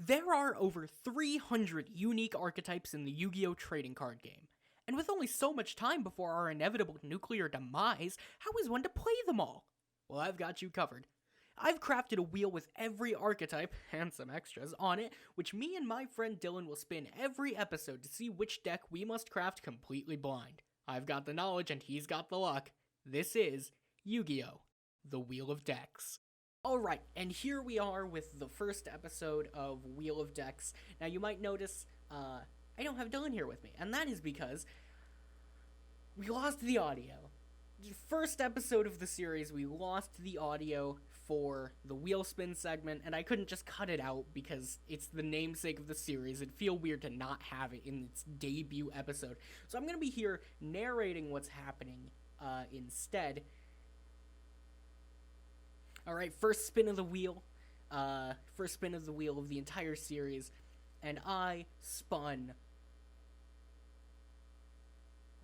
There are over 300 unique archetypes in the Yu-Gi-Oh! Trading card game. And with only so much time before our inevitable nuclear demise, how is one to play them all? Well, I've got you covered. I've crafted a wheel with every archetype, and some extras, on it, which me and my friend Dylan will spin every episode to see which deck we must craft completely blind. I've got the knowledge and he's got the luck. This is Yu-Gi-Oh! The Wheel of Decks. Alright, and here we are with the first episode of Wheel of Decks. Now you might notice, I don't have Dylan here with me, and that is because we lost the audio. The first episode of the series, we lost the audio for the wheel spin segment, and I couldn't just cut it out because it's the namesake of the series. It'd feel weird to not have it in its debut episode. So I'm going to be here narrating what's happening instead. Alright, first spin of the wheel. First spin of the wheel of the entire series. And I spun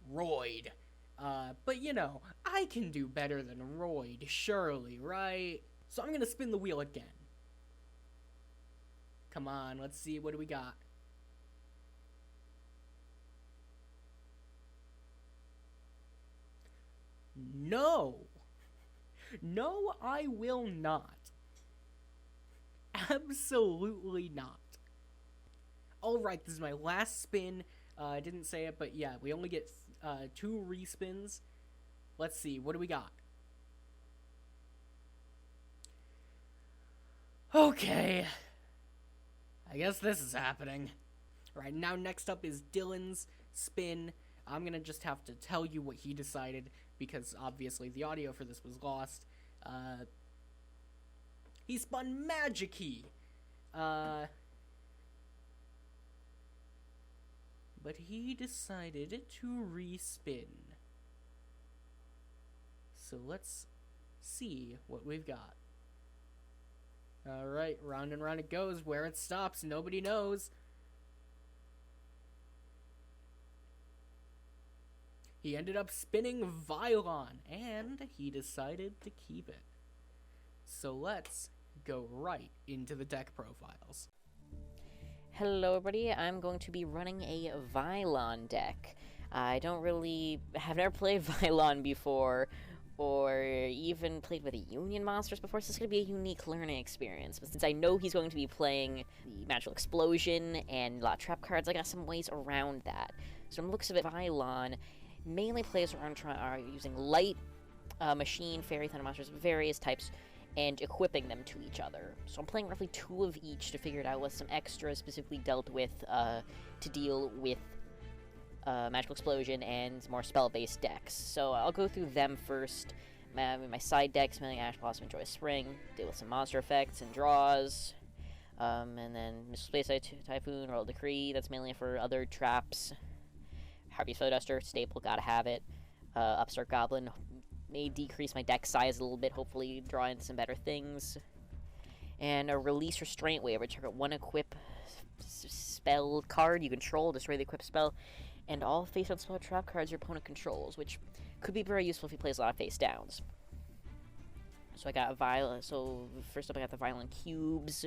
Royd. But you know, I can do better than Royd, surely, right? So I'm gonna spin the wheel again. Come on, let's see, what do we got? No! No, I will not. Absolutely not. Alright, this is my last spin. I didn't say it, but yeah, we only get 2 respins. Let's see, what do we got? Okay. I guess this is happening. Alright, now next up is Dylan's spin. I'm gonna just have to tell you what he decided, because obviously the audio for this was lost. He spun Magic-Key. But he decided to respin. So let's see what we've got. Alright, round and round it goes. Where it stops, nobody knows. He ended up spinning Vylon, and he decided to keep it. So let's go right into the deck profiles. Hello everybody, I'm going to be running a Vylon deck. I have never played Vylon before, or even played with the Union monsters before, so this is going to be a unique learning experience. But since I know he's going to be playing the Magical Explosion and a lot of trap cards, I got some ways around that. So from the looks of it, Vylon mainly plays around using light, machine, fairy, thunder monsters of various types, and equipping them to each other. So I'm playing roughly 2 of each to figure it out, with some extras specifically dealt with to deal with Magical Explosion and more spell-based decks. So I'll go through them first. My side deck, Smelling Ash Blossom and Joyous Spring, deal with some monster effects and draws. And then Missile Space Typhoon, Royal Decree, that's mainly for other traps. Harvey's Flow Duster, staple, gotta have it. Upstart Goblin may decrease my deck size a little bit, hopefully draw in some better things. And a Release Restraint Wave, which target 1 equip spell card you control, destroy the equip spell, and all face-down spell trap cards your opponent controls, which could be very useful if he plays a lot of face-downs. So I got first up I got the Vylon Cubes,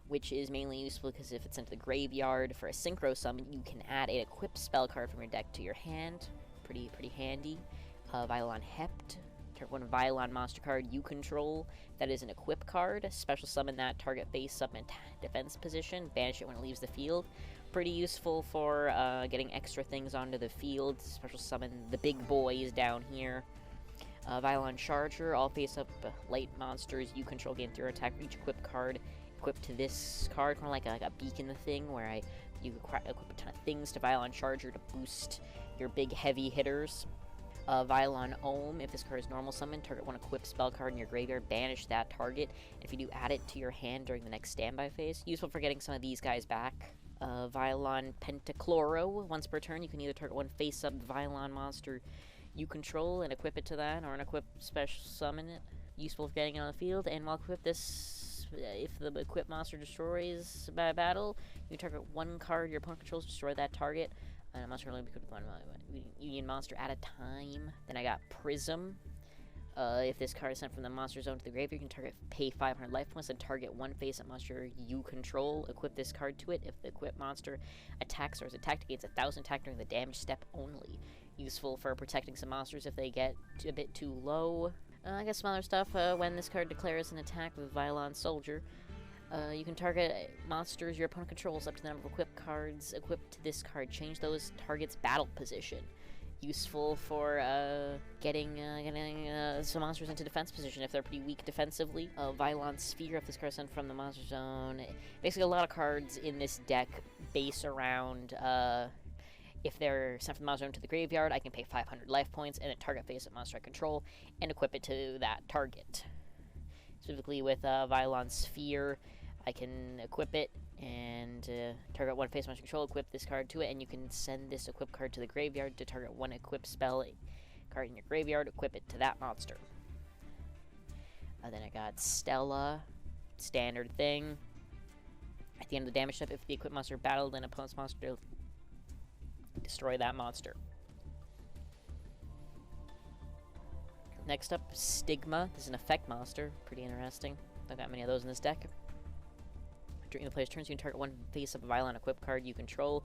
which is mainly useful because if it's sent to the graveyard for a Synchro Summon, you can add an equipped spell card from your deck to your hand. Pretty handy. Vylon Hept, target 1 Vylon monster card you control. That is an equip card. Special summon that target base up in defense position. Banish it when it leaves the field. Pretty useful for getting extra things onto the field. Special summon the big boys down here. Vylon Charger, all face-up light monsters you control gain 3 attack for each equip card. Equipped to this card, kind of like a beacon thing, where you equip a ton of things to Vylon Charger to boost your big heavy hitters. Vylon Ohm, if this card is normal summon, target 1 equipped spell card in your graveyard, banish that target, and if you do, add it to your hand during the next standby phase. Useful for getting some of these guys back. Vylon Pentachloro, once per turn, you can either target 1 face-up Vylon monster you control and equip it to that, or an equipped special summon it. Useful for getting it on the field, and while equipped this, if the equipped monster destroys by battle, you target 1 card your opponent controls, destroy that target. And a monster only equipped with 1 Union monster at a time. Then I got Prism. If this card is sent from the monster zone to the graveyard, you can pay 500 life points and target one face-up monster you control. Equip this card to it. If the equipped monster attacks or is attacked, it gains 1,000 attack during the damage step only. Useful for protecting some monsters if they get a bit too low. I guess some other stuff. When this card declares an attack with Vylon Soldier, you can target monsters your opponent controls up to the number of equipped cards equipped to this card. Change those targets' battle position. Useful for getting some monsters into defense position if they're pretty weak defensively. Vylon Sphere, if this card is sent from the monster zone. Basically, a lot of cards in this deck base around if they're sent from the monster zone to the graveyard, I can pay 500 life points and then target face-up monster I control and equip it to that target. Specifically with Vylon Sphere, I can equip it and target one face monster control, equip this card to it, and you can send this equip card to the graveyard to target one equip spell card in your graveyard, equip it to that monster. Then I got Stella, standard thing. At the end of the damage step, if the equipped monster battled an opponent's monster, destroy that monster. Next up, Stigma. This is an effect monster. Pretty interesting. Not that many of those in this deck. During the player's turns, you can target one face-up Vylon equip card you control,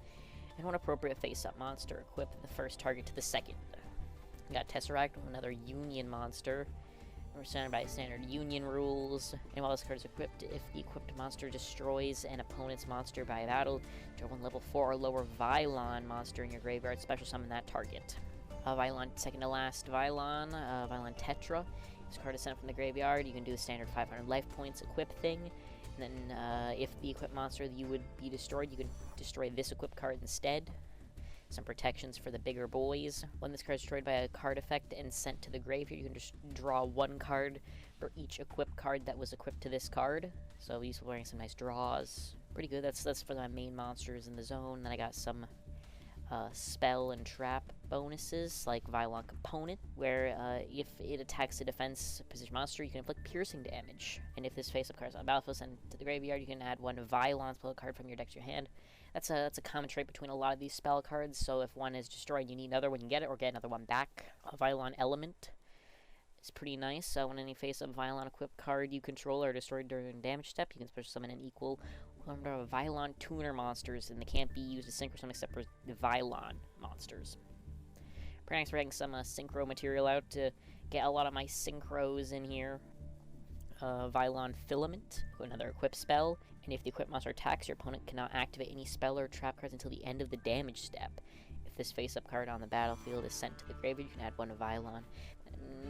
and one appropriate face-up monster. Equip the first target to the second. We got Tesseract, another Union monster. We're surrounded by standard Union rules. And while this card is equipped, if the equipped monster destroys an opponent's monster by battle, draw one level 4 or lower Vylon monster in your graveyard, special summon that target. Vylon, second to last Vylon, Vylon Tetra. This card is sent from the graveyard. You can do the standard 500 life points equip thing. And then if the equipped monster you would be destroyed, you can destroy this equipped card instead. Some protections for the bigger boys. When this card is destroyed by a card effect and sent to the graveyard, you can just draw one card for each equipped card that was equipped to this card. So useful wearing some nice draws. Pretty good. That's for my main monsters in the zone. Then I got some spell and trap bonuses, like Vylon Component, where if it attacks a defense position monster, you can inflict piercing damage. And if this face-up card is on the battlefield sent to the graveyard, you can add one Vylon spell card from your deck to your hand. That's a common trait between a lot of these spell cards, so if one is destroyed, you need another one, you can get it, or get another one back. A Vylon Element is pretty nice. When any face-up Vylon equipped card you control are destroyed during damage step, you can special summon an equal number of Vylon tuner monsters, and they can't be used as synchro summon except for the Vylon monsters. Pretty nice for getting some synchro material out to get a lot of my synchros in here. Vylon Filament, another equip spell, and if the equipped monster attacks, your opponent cannot activate any spell or trap cards until the end of the damage step. If this face-up card on the battlefield is sent to the graveyard, you can add one Vylon.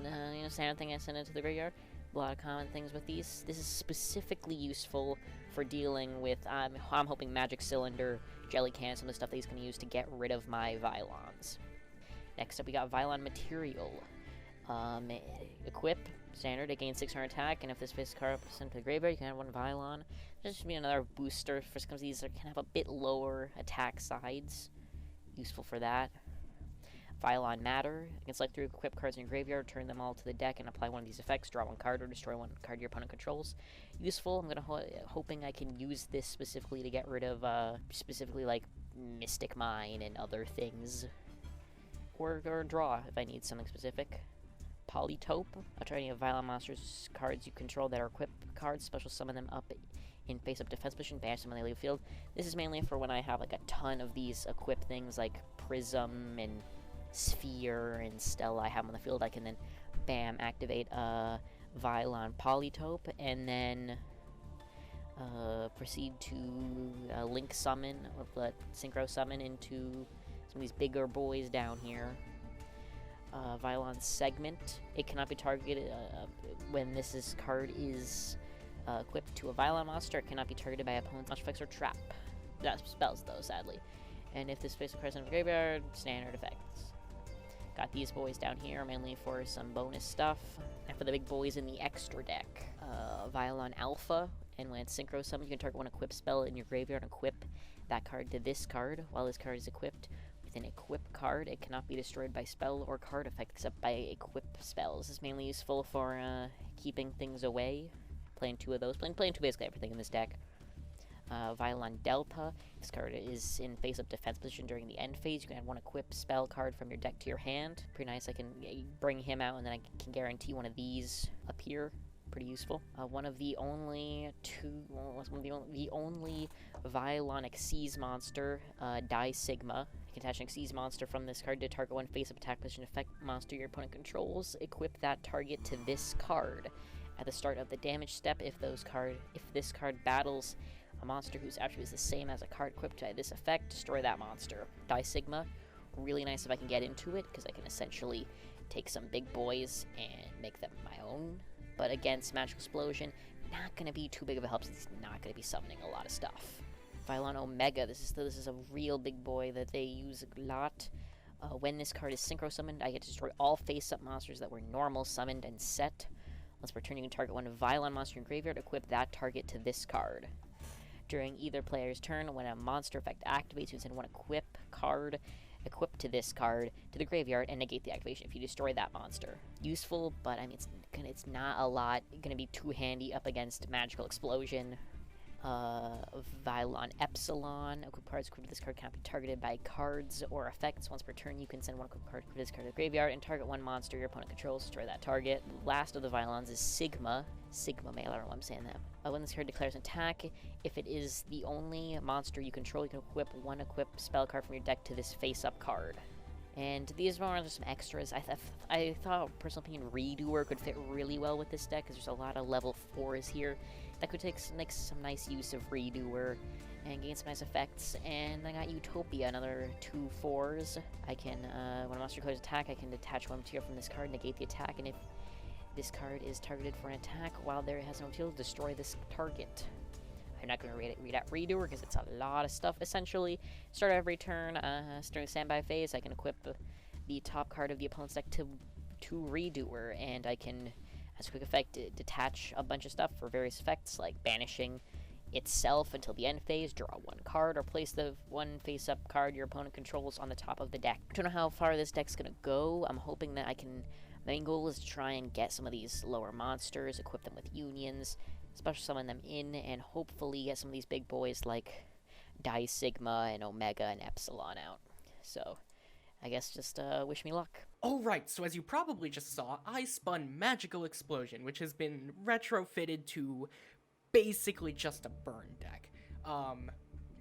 And, standard thing I send it to the graveyard. A lot of common things with these. This is specifically useful for dealing with, I'm hoping Magic Cylinder, Jelly Can, some of the stuff that he's going to use to get rid of my Vylons. Next up, we got Vylon Material. Equip, standard, it gains 600 attack, and if this face card is sent to the graveyard, you can add one Vylon. This should be another booster for some of these that can have a bit lower attack sides. Useful for that. Vylon Matter. You can select 3 equipped cards in your graveyard, turn them all to the deck, and apply one of these effects. Draw one card or destroy one card your opponent controls. Useful. I'm hoping I can use this specifically to get rid of, specifically like Mystic Mine and other things. Or draw if I need something specific. Polytope. I'll try any of Vylon monsters cards you control that are equipped cards. Special summon them up in face-up defense position. Banish them when they leave the field. This is mainly for when I have like a ton of these equipped things like Prism and Sphere and Stella I have on the field. I can then, bam, activate Vylon Polytope and then proceed to link summon, or synchro summon into some of these bigger boys down here. Vylon Segment. It cannot be targeted when this card is equipped to a Vylon monster. It cannot be targeted by opponent's monster effects or trap. That spells though, sadly. And if this face card is in the graveyard, standard effects. Got these boys down here mainly for some bonus stuff. And for the big boys in the extra deck, Vylon Alpha. And when it's synchro summon, you can target one equipped spell in your graveyard and equip that card to this card. While this card is equipped with an equip card, it cannot be destroyed by spell or card effect except by equip spells. This is mainly useful for keeping things away. Playing 2 of those. Playing 2 basically everything in this deck. Vylon Delta. This card is in face-up defense position during the end phase. You can add one equip spell card from your deck to your hand. Pretty nice. I can bring him out, and then I can guarantee one of these appear. Pretty useful. One of the only Vylon Xyz monster, Die Sigma. You can attach an Xyz monster from this card to target one face-up attack position effect monster your opponent controls. Equip that target to this card. At the start of the damage step, if this card battles a monster whose attribute is the same as a card equipped to this effect, destroy that monster. Die Sigma, really nice if I can get into it, because I can essentially take some big boys and make them my own. But against Magical Explosion, not going to be too big of a help since he's not going to be summoning a lot of stuff. Vylon Omega, this is a real big boy that they use a lot. When this card is synchro summoned, I get to destroy all face-up monsters that were normal summoned and set. Once per turn, you can target one Vylon monster in your graveyard, equip that target to this card. During either player's turn, when a monster effect activates, you send one equip card equipped to this card to the graveyard and negate the activation if you destroy that monster. Useful, but I mean, it's not a lot. Gonna be too handy up against Magical Explosion. Vylon Epsilon. Equip cards equipped to this card can't be targeted by cards or effects. Once per turn, you can send one equipped card equipped to this card to the graveyard and target one monster your opponent controls. Destroy that target. Last of the Vylons is Sigma. Sigma Male, I don't know why I'm saying that. When this card declares an attack, if it is the only monster you control, you can equip one equipped spell card from your deck to this face-up card. And these are just some extras. I thought, personal opinion, Redoer could fit really well with this deck, because there's a lot of level 4s here that could make some nice use of Redoer and gain some nice effects. And I got Utopia, another 2 4s. I can, when a monster goes attack, I can detach one material from this card, negate the attack, and if this card is targeted for an attack while there has no material, destroy this target. I'm not going to read out Redoer because it's a lot of stuff, essentially. Start every turn, during the standby phase, I can equip the top card of the opponent's deck to Redoer, and I can, as a quick effect, detach a bunch of stuff for various effects, like banishing itself until the end phase, draw one card, or place the one face-up card your opponent controls on the top of the deck. I don't know how far this deck's going to go. I'm hoping that I can... My main goal is to try and get some of these lower monsters, equip them with unions, special summon them in, and hopefully get some of these big boys like Die Sigma and Omega and Epsilon out. So, I guess just wish me luck. Alright, so as you probably just saw, I spun Magical Explosion, which has been retrofitted to basically just a burn deck.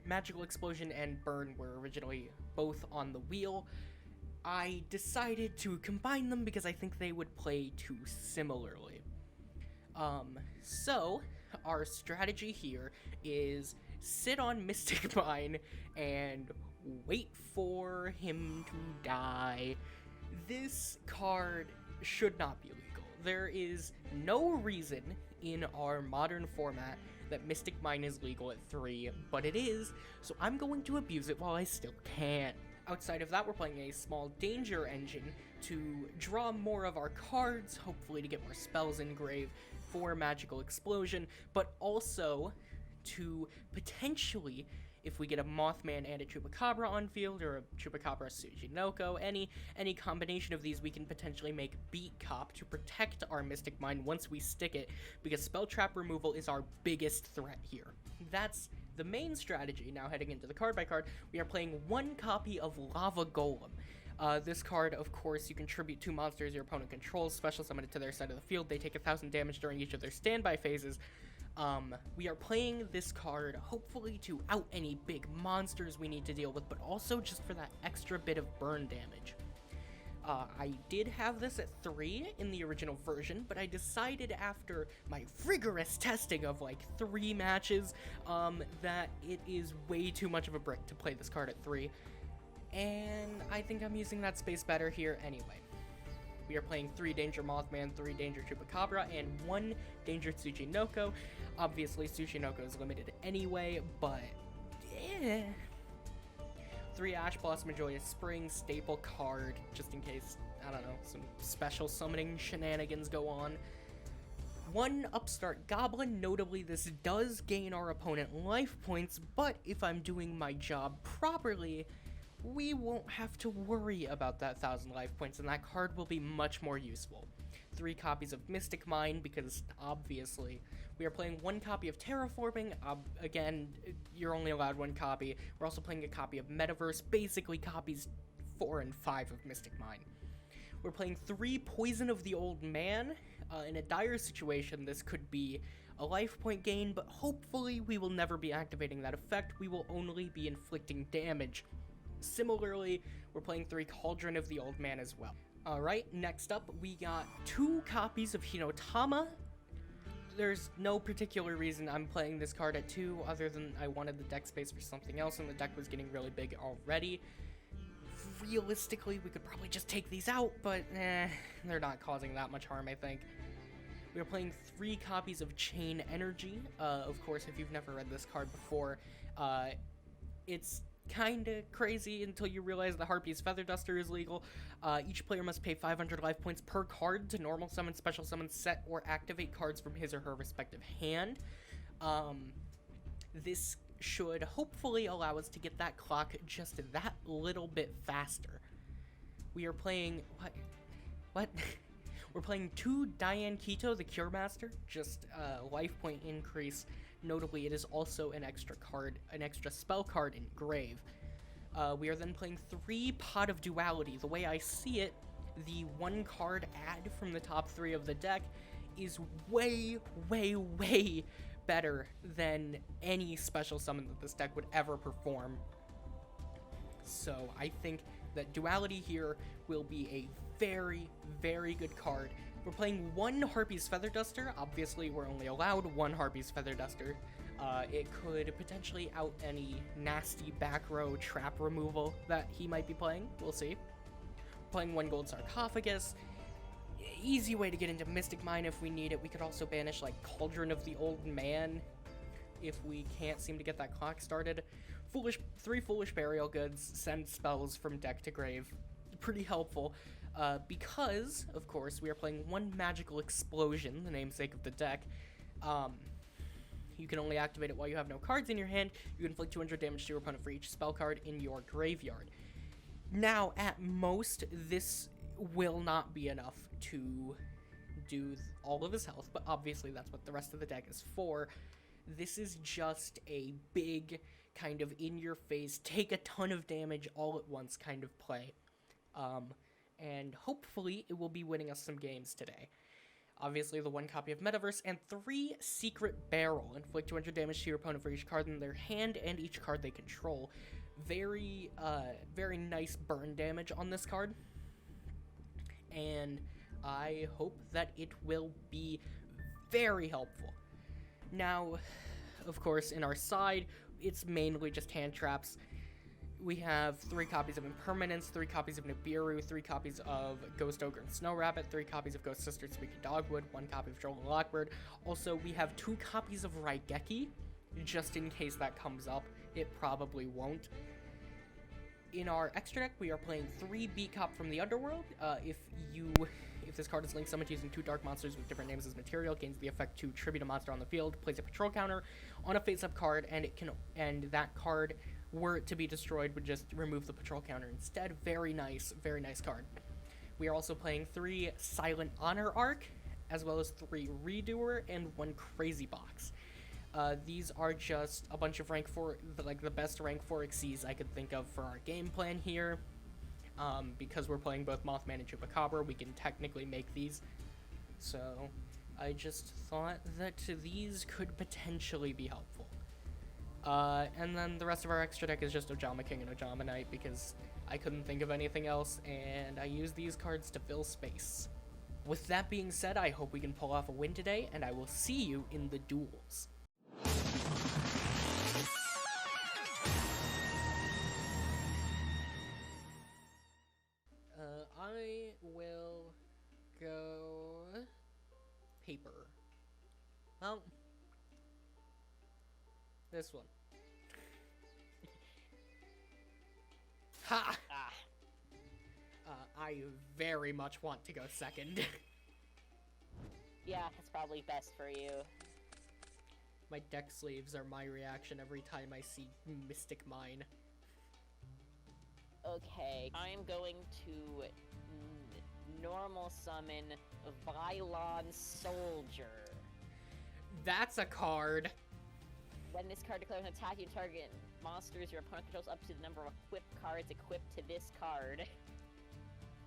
Magical Explosion and Burn were originally both on the wheel. I decided to combine them because I think they would play too similarly. So, our strategy here is sit on Mystic Mine and wait for him to die. This card should not be legal. There is no reason in our modern format that Mystic Mine is legal at 3, but it is, so I'm going to abuse it while I still can. Outside of that, we're playing a small danger engine to draw more of our cards, hopefully to get more spells in grave for Magical Explosion, but also to potentially, if we get a Mothman and a Chupacabra on field, or a Chupacabra Tsuchinoko, any combination of these, we can potentially make Beat Cop to protect our Mystic Mine once we stick it, because Spell Trap removal is our biggest threat here. That's the main strategy. Now heading into the card by card, we are playing one copy of Lava Golem. This card, of course, you contribute 2 monsters your opponent controls, special summon it to their side of the field. They take 1,000 damage during each of their standby phases. We are playing this card hopefully to out any big monsters we need to deal with, but also just for that extra bit of burn damage. I did have this at 3 in the original version, but I decided after my rigorous testing of like 3 matches, that it is way too much of a brick to play this card at 3. And I think I'm using that space better here anyway. We are playing 3 Danger Mothman, 3 Danger Chupacabra, and 1 Danger Tsuchinoko. Obviously, Tsuchinoko is limited anyway, but 3 Ash Blossom Joyous Spring, staple card, just in case, I don't know, some special summoning shenanigans go on. 1 Upstart Goblin. Notably, this does gain our opponent life points, but if I'm doing my job properly, we won't have to worry about that 1,000 life points, and that card will be much more useful. 3 copies of Mystic Mine, because obviously we are playing 1 copy of Terraforming. Again, you're only allowed 1 copy. We're also playing a copy of Metaverse, basically copies 4 and 5 of Mystic Mine. We're playing 3 Poison of the Old Man. In a dire situation, this could be a life point gain, but hopefully we will never be activating that effect. We will only be inflicting damage. Similarly, we're playing 3 Cauldron of the Old Man as well. Alright, next up, we got 2 copies of Hinotama. There's no particular reason I'm playing this card at 2, other than I wanted the deck space for something else, and the deck was getting really big already. Realistically, we could probably just take these out, but they're not causing that much harm, I think. We are playing 3 copies of Chain Energy. Of course, if you've never read this card before, it's kinda crazy until you realize the Harpy's Feather Duster is legal. Each player must pay 500 life points per card to normal summon, special summon, set, or activate cards from his or her respective hand. This should hopefully allow us to get that clock just that little bit faster. We are playing... What? We're playing 2 Diane Keto, the Cure Master, just life point increase. Notably, it is also an extra card, an extra spell card in Grave. We are then playing 3 Pot of Duality. The way I see it, the 1 card add from the top 3 of the deck is way, way, way better than any special summon that this deck would ever perform. So I think that Duality here will be a very, very good card. We're playing 1 Harpy's Feather Duster. Obviously, we're only allowed 1 Harpy's Feather Duster. It could potentially out any nasty back row trap removal that he might be playing. We'll see. Playing 1 Gold Sarcophagus. Easy way to get into Mystic Mine if we need it. We could also banish, like, Cauldron of the Old Man if we can't seem to get that clock started. 3 Foolish Burial Goods, send spells from deck to grave. Pretty helpful. Because, of course, we are playing 1 Magical Explosion, the namesake of the deck. You can only activate it while you have no cards in your hand. You inflict 200 damage to your opponent for each spell card in your graveyard. Now, at most, this will not be enough to do all of his health, but obviously that's what the rest of the deck is for. This is just a big, kind of in-your-face, take a ton of damage all at once kind of play. And hopefully it will be winning us some games today. Obviously, the 1 copy of Metaverse, and 3 Secret Barrel. Inflict 200 damage to your opponent for each card in their hand and each card they control. Very, very nice burn damage on this card. And I hope that it will be very helpful. Now, of course, in our side, it's mainly just hand traps. We have 3 copies of Impermanence, 3 copies of Nibiru, 3 copies of Ghost Ogre and Snow Rabbit, 3 copies of Ghost Sister Squeaky Dogwood, 1 copy of Joel and Lockbird. Also, we have 2 copies of Raigeki, just in case that comes up. It probably won't. In our extra deck, we are playing 3 Beat Cop from the Underworld. If this card is linked summoned using 2 dark monsters with different names as material, gains the effect to tribute a monster on the field, plays a patrol counter on a face-up card, and that card, were it to be destroyed, would just remove the patrol counter instead. Very nice card. We are also playing 3 Silent Honor Arc, as well as 3 Redoer and 1 Crazy Box. These are just a bunch of rank 4, like the best rank 4 Xyz I could think of for our game plan here. Because we're playing both Mothman and Chupacabra, we can technically make these. So, I just thought that these could potentially be helpful. And then the rest of our extra deck is just Ojama King and Ojama Knight, because I couldn't think of anything else, and I use these cards to fill space. With that being said, I hope we can pull off a win today, and I will see you in the duels. I will go paper. Well, this one. Ha! I very much want to go second. Yeah, it's probably best for you. My deck sleeves are my reaction every time I see Mystic Mine. Okay, I'm going to normal summon Vylon Soldier. That's a card. When this card declares an attack, you target monsters your opponent controls up to the number of equipped cards equipped to this card.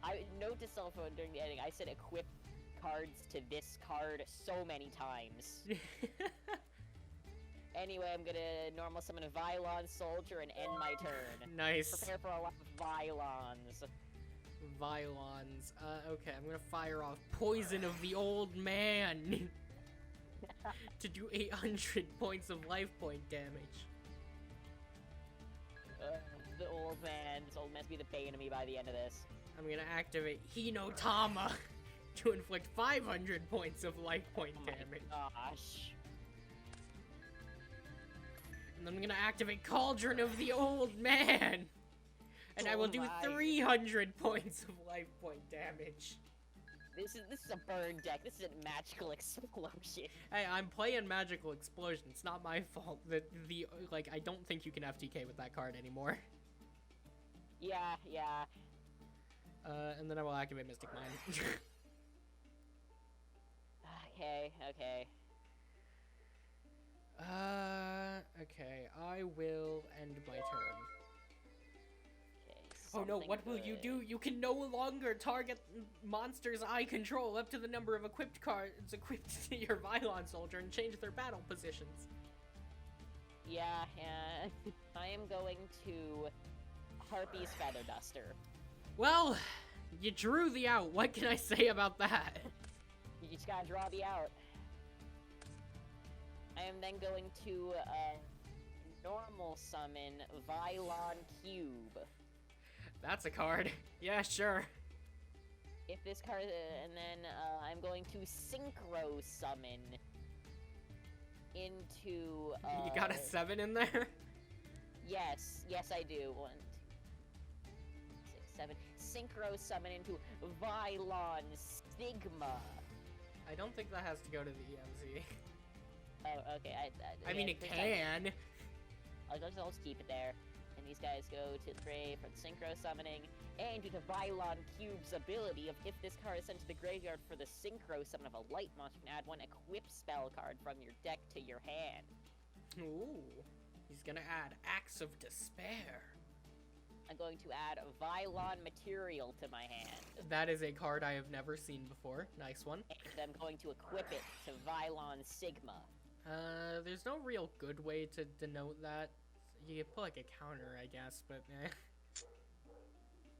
I note to cell phone during the editing, I said equip cards to this card so many times. Anyway, I'm gonna normal summon a Vylon Soldier and end my turn. Nice. Prepare for a lot of Vylons. Vylons. Okay, I'm gonna fire off Poison of the Old Man to do 800 points of life point damage. The old man. This old man's gonna be the bane of me by the end of this. I'm gonna activate Hinotama to inflict 500 points of life point damage. Gosh. And I'm gonna activate Cauldron of the Old Man! And I will do 300 points of life point damage. This is a burn deck. This is a magical explosion. Hey, I'm playing Magical Explosion. It's not my fault that I don't think you can FTK with that card anymore. Yeah. And then I will activate Mystic Mine. Okay. Okay, I will end my turn. Okay. Oh no, what will you do? You can no longer target monsters I control up to the number of equipped cards equipped to your Vylon Soldier and change their battle positions. Yeah. I am going to Harpy's Feather Duster. Well, you drew the out. What can I say about that? You just gotta draw the out. I am then going to normal summon Vylon Cube. That's a card. Yeah, sure. If this card, and then I'm going to Synchro Summon into. You got a 7 in there? Yes, I do. 1, 2, 6, 7. Synchro Summon into Vylon Sigma. I don't think that has to go to the EMZ. Oh, okay. I mean, it can. I'll just keep it there. And these guys go to the grave for the Synchro Summoning. And due to Vylon Cube's ability of if this card is sent to the graveyard for the Synchro Summon of a light monster, you can add 1 equip spell card from your deck to your hand. Ooh. He's gonna add Axe of Despair. I'm going to add a Vylon Material to my hand. That is a card I have never seen before. Nice one. And I'm going to equip it to Vylon Sigma. There's no real good way to denote that. You could put like a counter, I guess, but eh.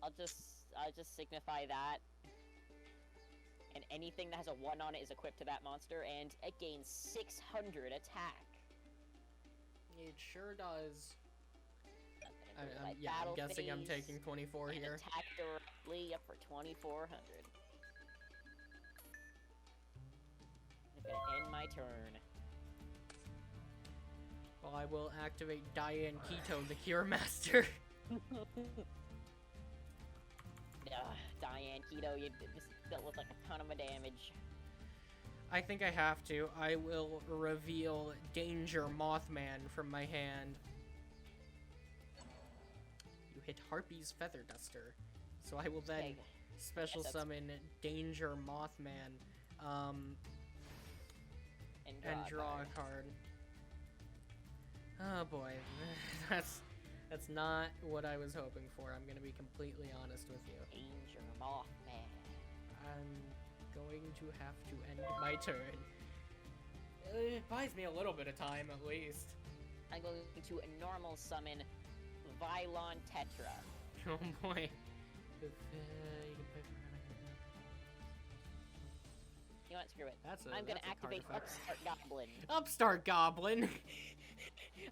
I'll just signify that. And anything that has a 1 on it is equipped to that monster, and it gains 600 attack. It sure does. I'm guessing I'm taking 24 and here. Attack directly up for 2,400. I'm gonna end my turn. Well, I will activate Diane Keto, the Cure Master. Diane Keto, you just dealt with like a ton of damage. I think I have to. I will reveal Danger Mothman from my hand. You hit Harpy's Feather Duster. So I will then special summon Danger Mothman, and draw a card. Oh boy, that's not what I was hoping for. I'm gonna be completely honest with you. Danger Mothman. I'm going to have to end my turn. It buys me a little bit of time at least. I'm going to normal summon Vylon Tetra. Oh boy. You know what? Screw it. I'm gonna activate Upstart Goblin. Upstart Goblin.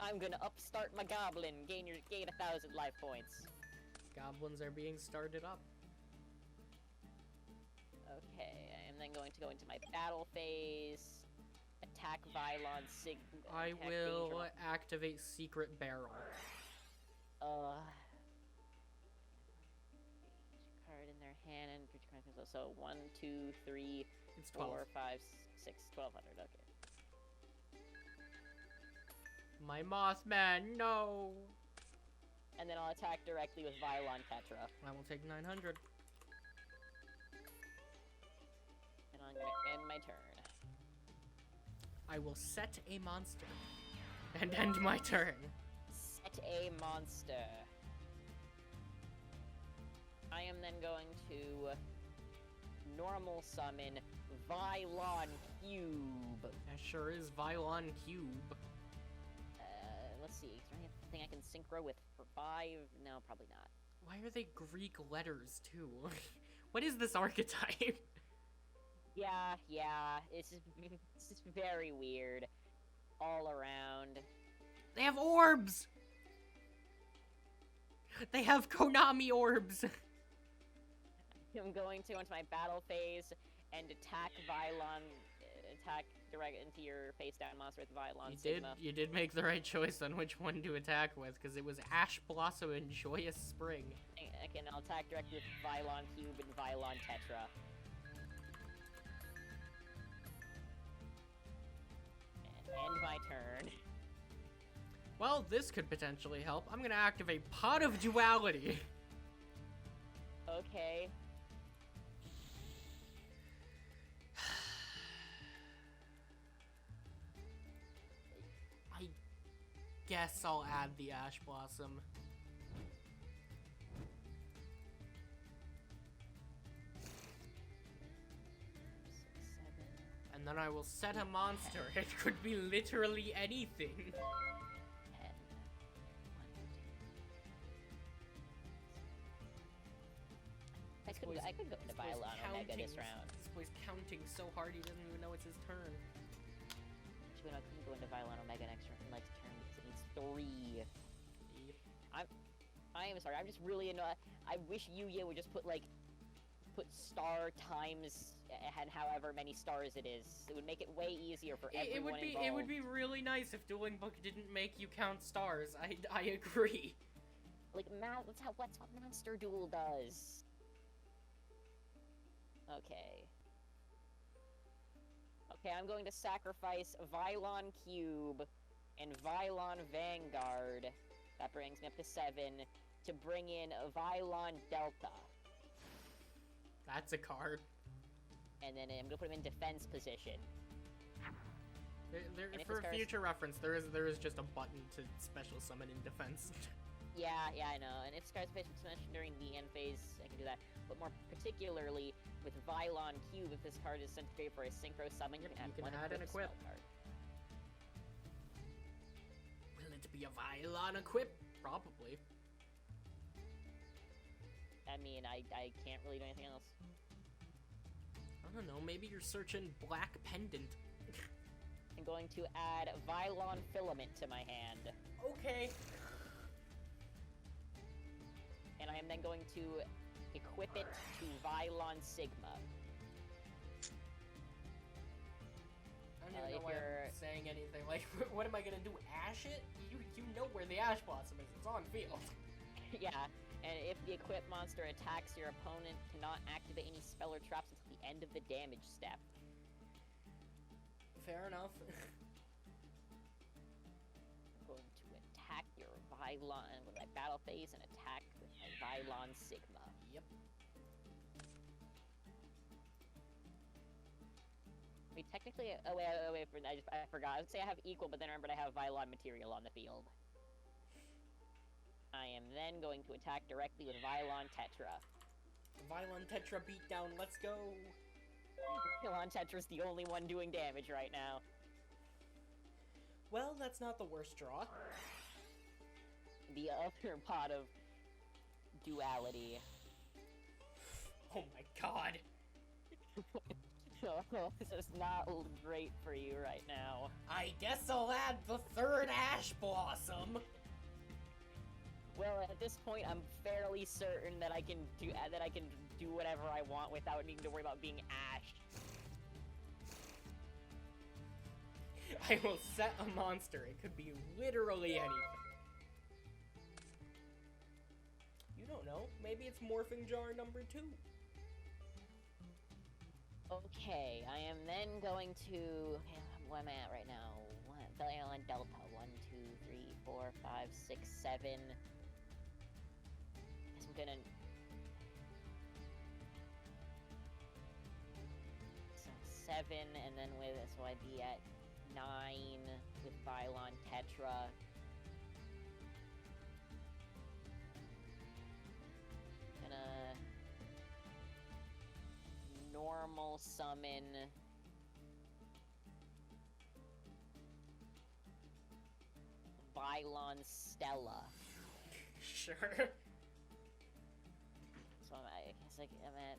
I'm gonna upstart my goblin. Gain 1,000 life points. Goblins are being started up. Okay, I am then going to go into my battle phase. Attack Vylon Sig. I will activate Secret Barrel. Card in their hand and creature card. So 1, 2, 3, It's 12. 4, 5, 6, 1,200. Okay. My Mothman, no! And then I'll attack directly with Vylon Tetra. I will take 900. And I'm gonna end my turn. I will set a monster and end my turn. Set a monster. I am then going to normal summon Vylon Cube. That sure is Vylon Cube. Let's see. Is there anything I can synchro with for 5? No, probably not. Why are they Greek letters, too? What is this archetype? Yeah. It's just very weird. All around. They have orbs! They have Konami orbs! I'm going to enter my battle phase and attack Vylon. Attack direct into your face down monster with Vylon Sigma. You did make the right choice on which one to attack with, because it was Ash Blossom and Joyous Spring. Again, I'll attack directly with Vylon Cube and Vylon Tetra. And end my turn. Well, this could potentially help. I'm gonna activate Pot of Duality. Okay. I guess I'll add the Ash Blossom. And then I will set a monster. It could be literally anything. I could go into Vylon Omega this round. This boy's counting so hard he doesn't even know it's his turn. Actually, I couldn't go into Vylon Omega next turn because it needs 3. Yep. I am sorry. I'm just really annoyed. I wish Yugioh would just put star times and however many stars it is. It would make it way easier for everyone involved. It would be really nice if Dueling Book didn't make you count stars. I agree. Like that's what Monster Duel does. Okay. Okay, I'm going to sacrifice Vylon Cube and Vylon Vanguard. That brings me up to 7 to bring in Vylon Delta. That's a card. And then I'm gonna put him in defense position. For future reference, there is just a button to special summon in defense. Yeah, I know. And if Scar's face was mentioned during the end phase, I can do that. But more particularly with Vylon Cube, if this card is sent to for a synchro summon, you can add an equip card. Will it be a Vylon equip? Probably. I mean, I can't really do anything else. I don't know, maybe you're searching Black Pendant. I'm going to add Vylon Filament to my hand. Okay. And I am then going to equip it to Vylon Sigma. I don't even know why I'm saying anything. Like, what am I gonna do? Ash it? You know where the Ash Blossom is. It's on field. Yeah, and if the equipped monster attacks, your opponent cannot activate any spell or traps until the end of the damage step. Fair enough. I'm going to attack your Vylon with my battle phase and attack with my Vylon Sigma. Yep. I mean, technically, oh wait, I forgot. I would say I have equal, but then I remembered I have Vylon material on the field. I am then going to attack directly with Vylon Tetra. Vylon Tetra beatdown, let's go! Vylon Tetra's the only one doing damage right now. Well, that's not the worst draw. The other pot of duality. Oh my god! This is not great for you right now. I guess I'll add the third Ash Blossom! Well, at this point, I'm fairly certain that I can do whatever I want without needing to worry about being Ash. I will set a monster. It could be literally anything. You don't know. Maybe it's Morphing Jar number 2. Okay, I am then going to... Where am I at right now? Vylon Delta. 1, 2, 3, 4, 5, 6, 7... I'm gonna... 7, 7, and then so I'd be at 9 with Vylon Tetra. Gonna normal summon Vylon Stella. Sure. So I guess I'm at...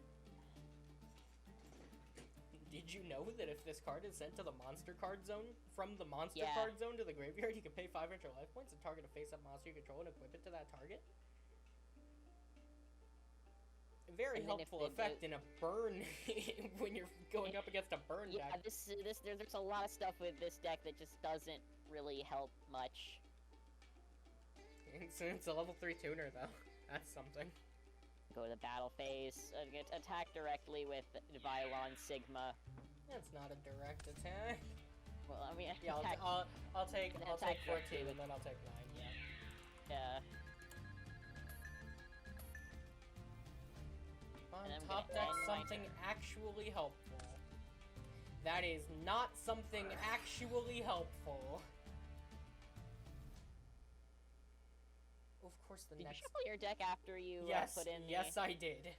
Did you know that if this card is sent to the monster card zone, from the monster Yeah. card zone to the graveyard, you can pay 500 life points and target a face-up monster you control and equip it to that target? A very And then if helpful they effect do- in a burn when you're going up against a burn Yeah, deck. there's a lot of stuff with this deck that just doesn't really help much. It's a level 3 tuner, though. That's something. Go to the battle phase, get attack directly with Vylon Sigma. That's not a direct attack. Well, I mean, Yeah, attack, I'll take attack 14 directly. and then I'll take 9, yeah. yeah. On And I'm top gonna deck, end my something turn. actually helpful. That is not something actually helpful. Of course, the Did you next. shuffle your deck after you Yes, put in the... yes, I did.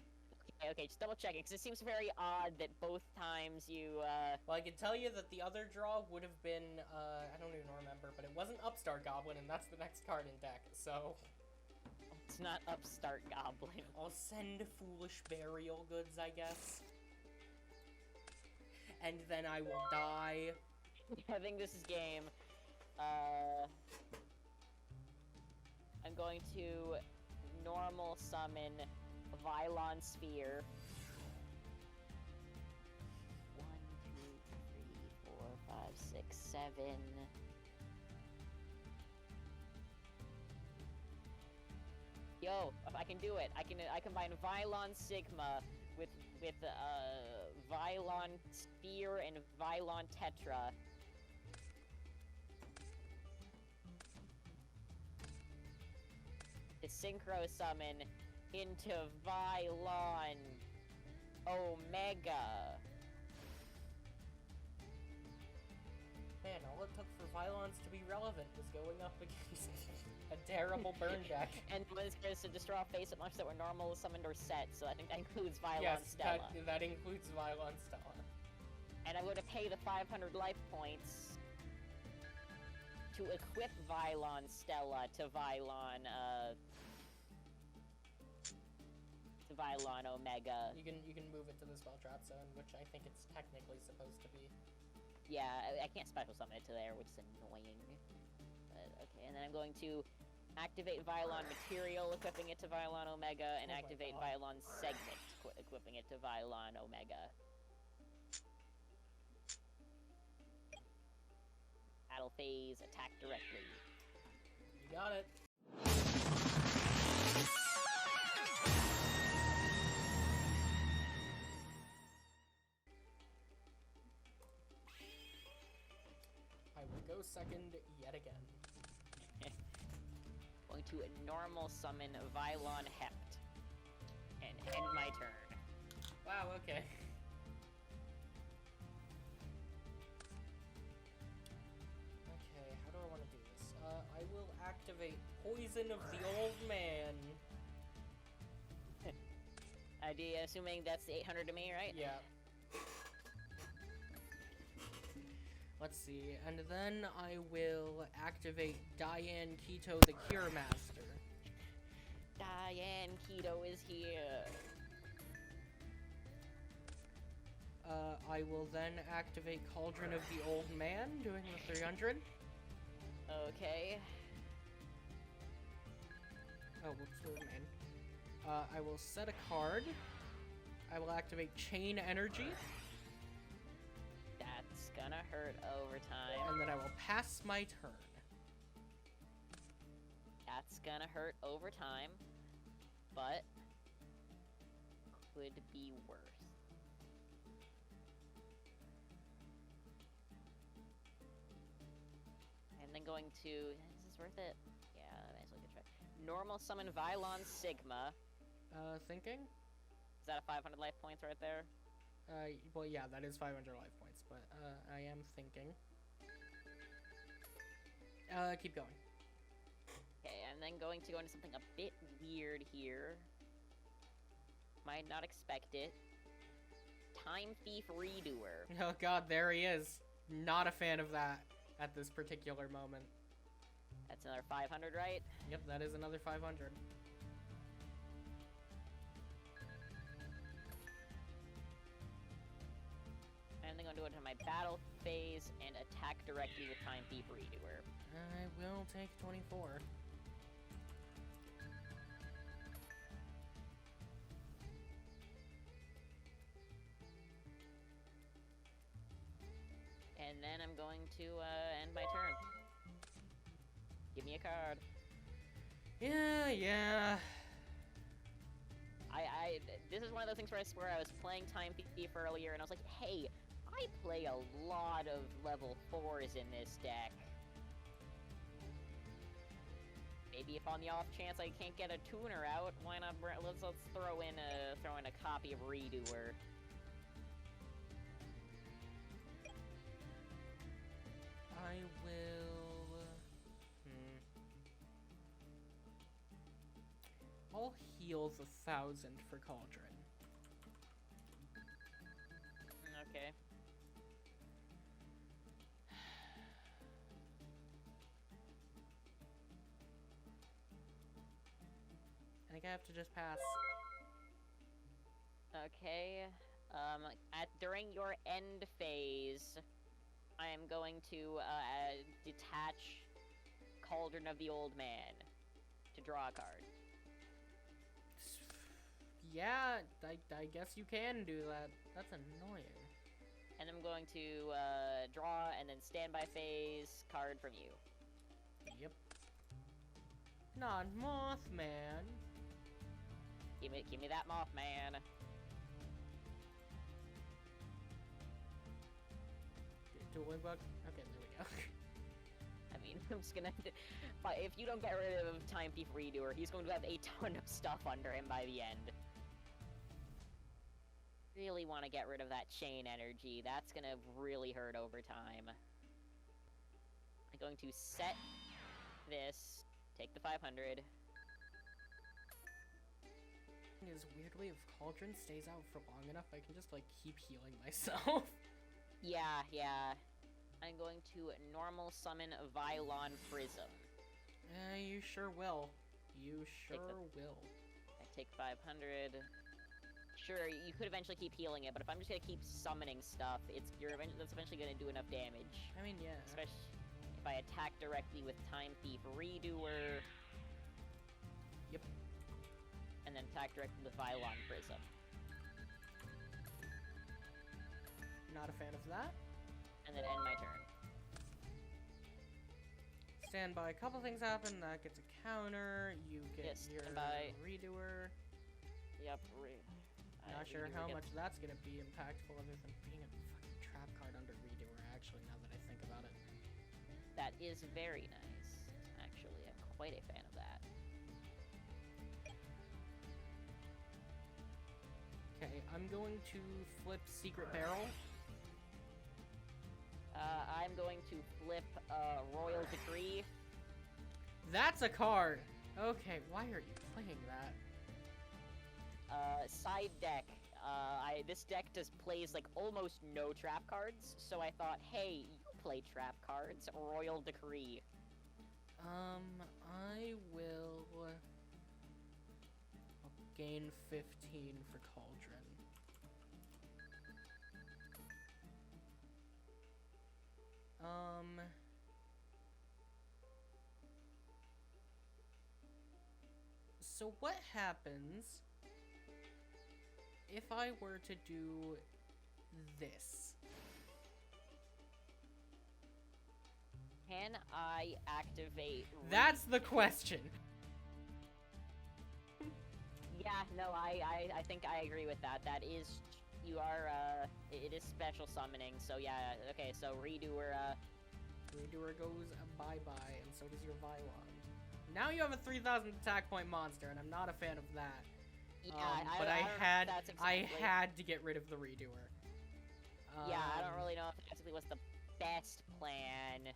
Okay, just double checking, because it seems very odd that both times you, Well, I can tell you that the other draw would have been, I don't even remember, but it wasn't Upstart Goblin, and that's the next card in deck, so... It's not Upstart Goblin. I'll send Foolish Burial Goods, I guess. And then I will die. I think this is game. I'm going to normal summon Vylon Sphere. 1, 2, 3, 4, 5, 6, 7. Yo, if I can do it. I combine Vylon Sigma with Vylon Sphere and Vylon Tetra. To synchro summon into Vylon Omega. Man, all it took for Vylons to be relevant was going up against a terrible burn deck. And this goes to destroy a face at much that were normal, summoned, or set, so I think that includes Vylon Yes, Stella. that includes Vylon Stella. And I'm going to pay the 500 life points to equip Vylon Stella to Vylon Omega. You can move it to the spell trap zone, which I think it's technically supposed to be. Yeah, I can't special summon it to there, which is annoying. But, okay, and then I'm going to activate Vylon Material, equipping it to Vylon Omega, and Oh my activate God. Vylon Segment, equipping it to Vylon Omega. Battle phase, attack directly. You got it. I will go second yet again. Going to normal summon Vylon Hept. And end my turn. Wow, okay. Okay, how do I want to do this? I will activate Poison of the Old Man. Assuming that's the 800 to me, right? Yeah. Let's see, and then I will activate Diane Keto the Cure Master. Diane Keto is here. I will then activate Cauldron of the Old Man, doing the 300. Okay. Oh, whoops, Old Man. I will set a card. I will activate Chain Energy, That's gonna hurt over time. and then I will pass my turn. That's gonna hurt over time. But could be worse. And then going to... Is this worth it? Yeah, I might as well get try. Normal summon Vylon Sigma. Thinking? Is that a 500 life points right there? Well, yeah, that is 500 life points, but, I am thinking. Keep going. Okay, I'm then going to go into something a bit weird here. Might not expect it. Time Thief Redoer. Oh god, there he is. Not a fan of that at this particular moment. That's another 500, right? Yep, that is another 500. And then going to go into my battle phase and attack directly with Time Thief Redoer. I will take 24. And then I'm going to end my turn. Give me a card. Yeah. This is one of those things where I swear I was playing Time Thief earlier, and I was like, hey, I play a lot of level 4s in this deck. Maybe if on the off chance I can't get a tuner out, why not? Let's throw in a copy of Redoer. I will... I'll heal 1,000 for Cauldron. Okay. I think I have to just pass. Okay. During your end phase, I am going to detach Cauldron of the Old Man to draw a card. Yeah, I guess you can do that. That's annoying. And I'm going to draw and then standby phase card from you. Yep. Not Mothman. Give me that Mothman. Dueling Bug? Okay, there we go. I mean, I'm just gonna... If you don't get rid of Time Thief Redoer, he's going to have a ton of stuff under him by the end. Really want to get rid of that chain energy. That's gonna really hurt over time. I'm going to set this, take the 500. Is weirdly, if Cauldron stays out for long enough, I can just, like, keep healing myself. Yeah. I'm going to normal summon Vylon Prism. You sure will. You sure will. I take 500. Sure, you could eventually keep healing it, but if I'm just gonna keep summoning stuff, that's eventually gonna do enough damage. I mean, yeah. Especially if I attack directly with Time Thief Redoer. Yep. And then attack directly with Vylon Prism. Not a fan of that. And then end my turn. Stand by. A couple things happen. That gets a counter. You get your Redoer. Yep. Not sure how much that's gonna be impactful other than being a fucking trap card under Redoer, actually, now that I think about it. That is very nice. Actually, I'm quite a fan of that. Okay, I'm going to flip Secret Barrel. I'm going to flip Royal Decree. That's a card! Okay, why are you playing that? Side deck. This deck plays like almost no trap cards, so I thought, hey, you play trap cards. Royal Decree. I will... I'll gain 15 for Cauldron. So what happens if I were to do this? Can I activate... That's the question. Yeah, no, I think I agree with that. That is... You are, it is special summoning, so yeah, okay, so Redoer, Redoer goes bye-bye, and so does your Vylon. Now you have a 3,000 attack point monster, and I'm not a fan of that. Yeah, but I don't know if that's I exactly... had to get rid of the redoer. Yeah, I don't really know if that actually was the best plan.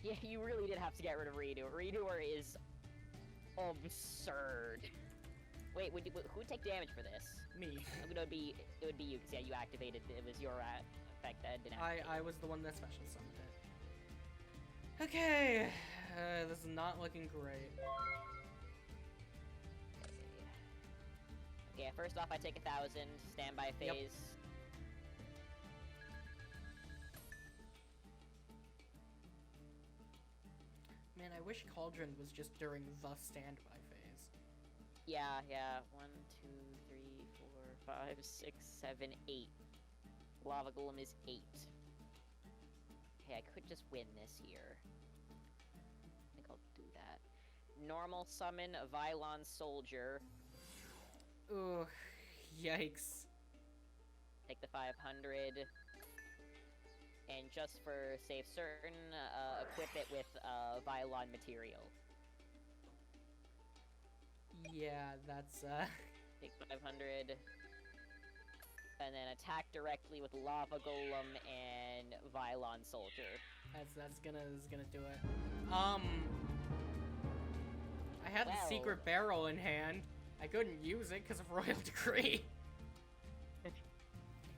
Yeah, you really did have to get rid of Redoer. Redoer is absurd. Wait, who would take damage for this? Me. It would be you, because yeah, you activated, it was your effect that didn't activate. I was the one that special summoned it. Okay, this is not looking great. Okay, first off, I take 1,000, standby phase. Yep. Man, I wish Cauldron was just during the standby phase. Yeah, yeah. 1, 2, 3, 4, 5, 6, 7, 8. Lava Golem is 8. Okay, I could just win this here. I think I'll do that. Normal summon a Vylon Soldier. Ugh, yikes. Take the 500. And just for safe certain, equip it with Vylon material. Yeah, that's, Take 500. And then attack directly with Lava Golem and Vylon Soldier. That's gonna do it. I had the secret barrel in hand. I couldn't use it because of Royal Decree.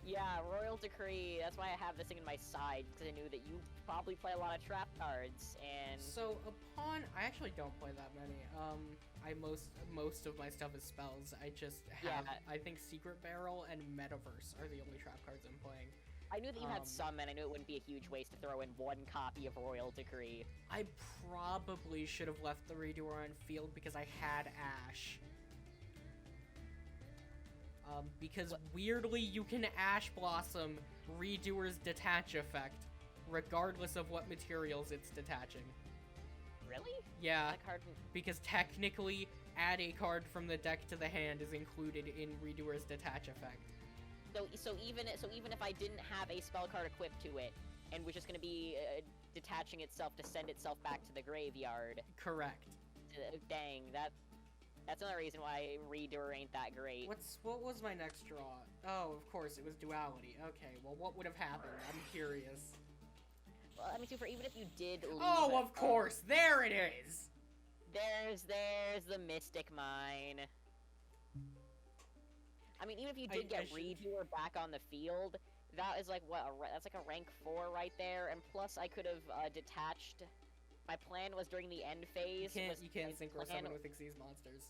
Yeah, Royal Decree, that's why I have this thing in my side, because I knew that you probably play a lot of trap cards, and... So, I actually don't play that many. Most of my stuff is spells. I just have, I think Secret Barrel and Metaverse are the only trap cards I'm playing. I knew that you had some, and I knew it wouldn't be a huge waste to throw in one copy of Royal Decree. I probably should have left the Redoer on field because I had Ash. Because weirdly, you can Ash Blossom Redoer's Detach effect, regardless of what materials it's detaching. Really? Yeah, that card... because technically, add a card from the deck to the hand is included in Redoer's Detach effect. So even if I didn't have a spell card equipped to it, and was just going to be detaching itself to send itself back to the graveyard. Correct. Dang, that's another reason why Redoer ain't that great. What was my next draw? Oh, of course, it was Duality. Okay, well, what would have happened? I'm curious. Well, I mean, Super, even if you did leave... Oh, of course! There it is! There's the Mystic Mine. I mean, even if you did get Redoer back on the field, that is like, what, that's like a rank 4 right there, and plus I could have detached... My plan was during the end phase... You can't synchro summon with Xyz monsters.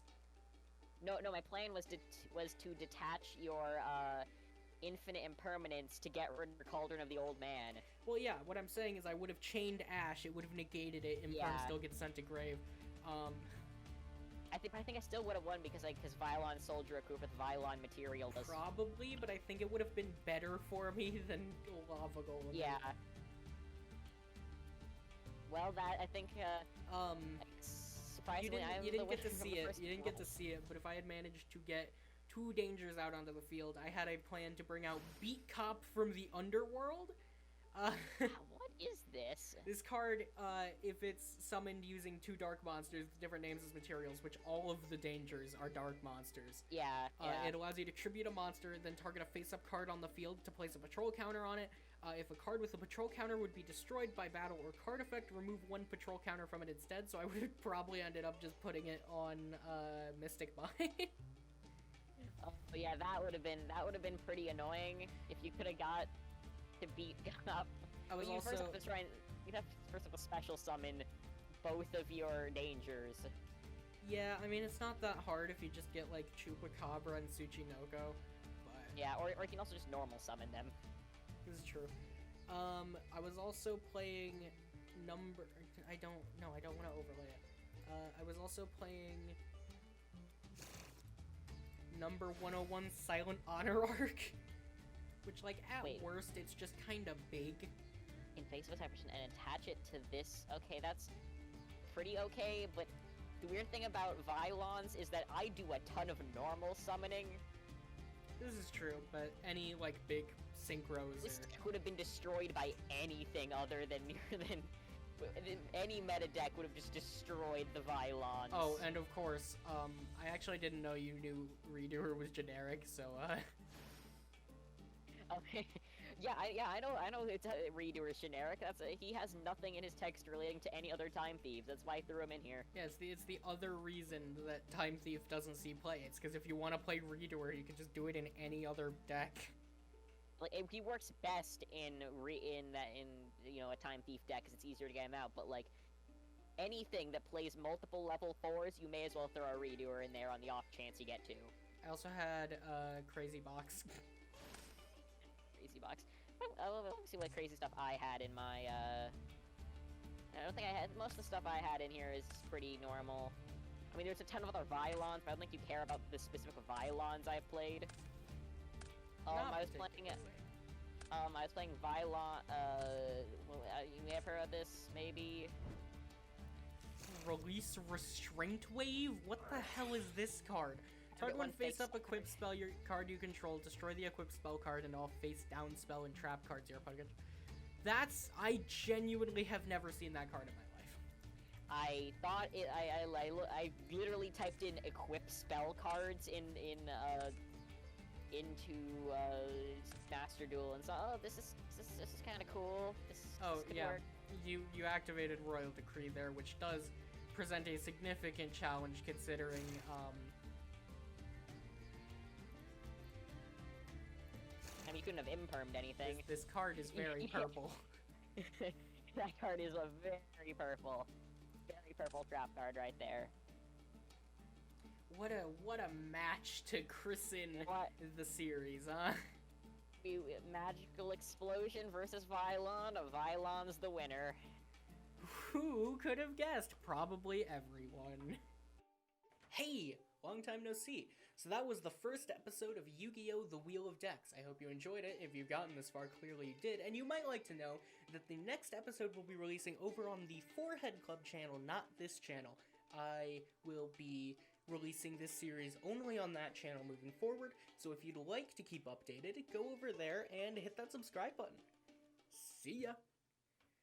No, my plan was to detach your, Infinite Impermanence to get rid of the Cauldron of the Old Man. Well, yeah, what I'm saying is I would have chained Ash, it would have negated it, and still gets sent to grave. I think I still would have won because Vylon Soldier equipped with Vylon material does... Probably, but I think it would have been better for me than Lava Golem. Yeah. Well, I think, surprisingly, you didn't get to see it. You didn't get to see it, but if I had managed to get 2 dangers out onto the field, I had a plan to bring out Beat Cop from the Underworld. What is this? This card, if it's summoned using 2 dark monsters with different names as materials, which all of the dangers are dark monsters. Yeah. It allows you to tribute a monster, then target a face-up card on the field to place a patrol counter on it. If a card with a patrol counter would be destroyed by battle or card effect, remove 1 patrol counter from it instead, so I would have probably ended up just putting it on Mystic Mine. Oh yeah, that would have been pretty annoying if you could have got to beat up. You'd have to first have a special summon both of your dangers. Yeah, I mean, it's not that hard if you just get, like, Chupacabra and Tsuchinoko, but... Yeah, or you can also just normal summon them. This is true. I was also playing I don't want to overlay it. I was also playing number 101 Silent Honor Arc, which, like, at worst, it's just kind of big. In face of attack and attach it to this. Okay, that's pretty okay, but the weird thing about Vylons is that I do a ton of normal summoning. This is true, but any, like, big synchros This could have been destroyed by anything other than Any meta deck would have just destroyed the Vylons. Oh, and of course, I actually didn't know you knew Redoer was generic, so, Okay. Yeah, I know it's Redoer is generic. He has nothing in his text relating to any other Time Thieves. That's why I threw him in here. Yeah, it's the other reason that Time Thief doesn't see play. It's because if you want to play Redoer, you can just do it in any other deck. Like, he works best in you know, a Time Thief deck because it's easier to get him out. But like anything that plays multiple level 4s, you may as well throw a Redoer in there on the off chance you get to. I also had Crazy Box. Crazy Box. Let me see what crazy stuff I had in my. I don't think I had most of the stuff I had in here is pretty normal. I mean, there's a ton of other Vylons, but I don't think you care about the specific Vylons I played. I was playing Vylon, you may have heard of this, maybe? Release Restraint Wave? What the hell is this card? Target one face-up equip spell your card you control, destroy the equipped spell card, and all face-down spell and trap cards your opponent. I genuinely have never seen that card in my life. I thought it, I literally typed in equip spell cards into Master Duel and saw, oh, this is kind of cool. This could work. You activated Royal Decree there, which does present a significant challenge considering I mean, you couldn't have impermed anything. This card is very purple. That card is a very purple trap card right there. What a match to christen the series, huh? Magical Explosion versus Vylon. Vylon's the winner. Who could have guessed? Probably everyone. Hey, long time no see. So that was the first episode of Yu-Gi-Oh! The Wheel of Decks. I hope you enjoyed it. If you've gotten this far, clearly you did. And you might like to know that the next episode will be releasing over on the Forehead Club channel, not this channel. I will be releasing this series only on that channel moving forward, so if you'd like to keep updated, go over there and hit that subscribe button. See ya!